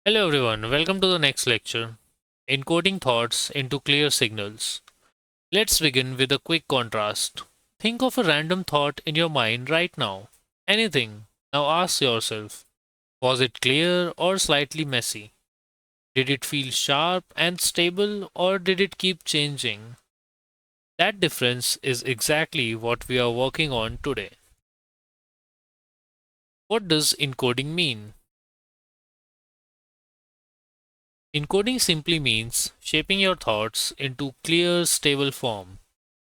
Hello everyone, welcome to the next lecture, Encoding Thoughts into Clear Signals. Let's begin with a quick contrast. Think of a random thought in your mind right now. Anything. Now ask yourself, was it clear or slightly messy? Did it feel sharp and stable or did it keep changing? That difference is exactly what we are working on today. What does encoding mean? Encoding simply means shaping your thoughts into clear, stable form.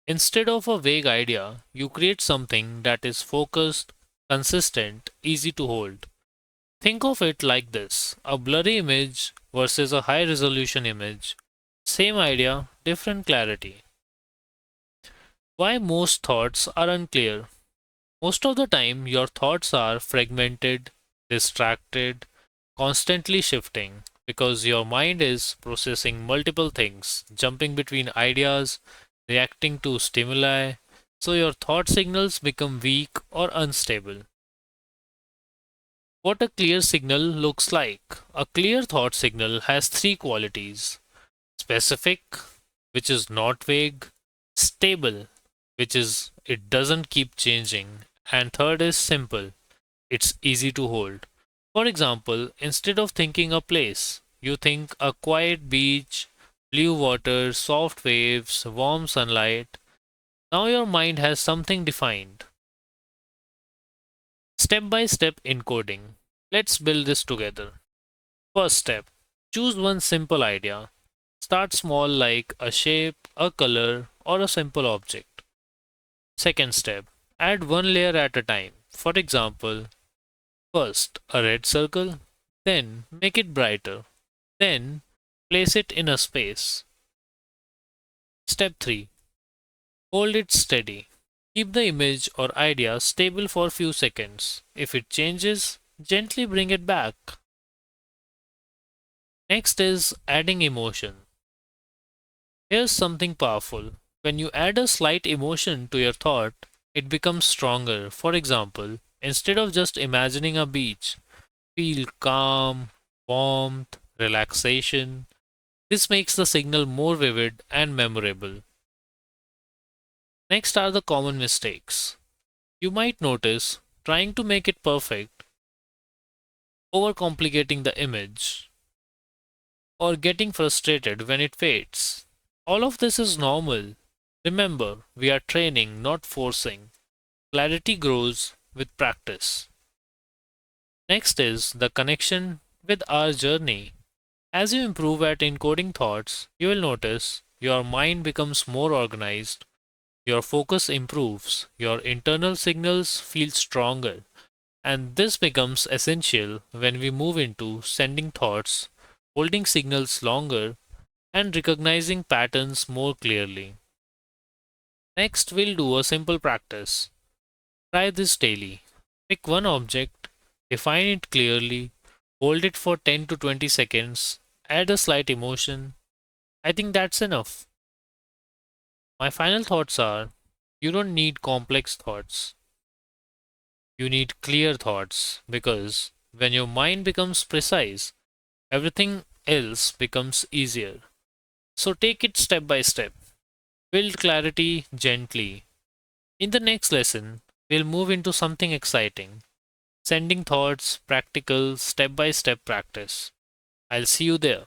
Instead of a vague idea, you create something that is focused, consistent, easy to hold. Think of it like this: a blurry image versus a high resolution image. Same idea, different clarity. Why most thoughts are unclear? Most of the time, your thoughts are fragmented, distracted, constantly shifting because your mind is processing multiple things, jumping between ideas, reacting to stimuli, so your thought signals become weak or unstable. What a clear signal looks like. A clear thought signal has three qualities: specific, which is not vague, stable, which is it doesn't keep changing, and third is simple, it's easy to hold. For example, instead of thinking a place, you think a quiet beach, blue water, soft waves, warm sunlight. Now your mind has something defined. Step by step encoding. Let's build this together. First step: choose one simple idea. Start small, like a shape, a color, or a simple object. Second step: add one layer at a time. For example, first a red circle, then make it brighter, then place it in a space. Step 3: hold it steady. Keep the image or idea stable for a few seconds. If it changes, gently bring it back. Next is adding emotion. Here's something powerful. When you add a slight emotion to your thought, it becomes stronger. For example, instead of just imagining a beach, feel calm, warmth, relaxation. This makes the signal more vivid and memorable. Next are the common mistakes. You might notice trying to make it perfect, overcomplicating the image, or getting frustrated when it fades. All of this is normal. Remember, we are training, not forcing. Clarity grows with practice. Next is the connection with our journey. As you improve at encoding thoughts, you will notice your mind becomes more organized, your focus improves, your internal signals feel stronger, and this becomes essential when we move into sending thoughts, holding signals longer, and recognizing patterns more clearly. Next, we'll do a simple practice. Try this daily. Pick one object, define it clearly, hold it for 10 to 20 seconds, add a slight emotion. I think that's enough. My final thoughts are: you don't need complex thoughts, you need clear thoughts, because when your mind becomes precise, everything else becomes easier. So take it step by step. Build clarity gently. In the next lesson, we'll move into something exciting: sending thoughts, practical, step by step practice. I'll see you there.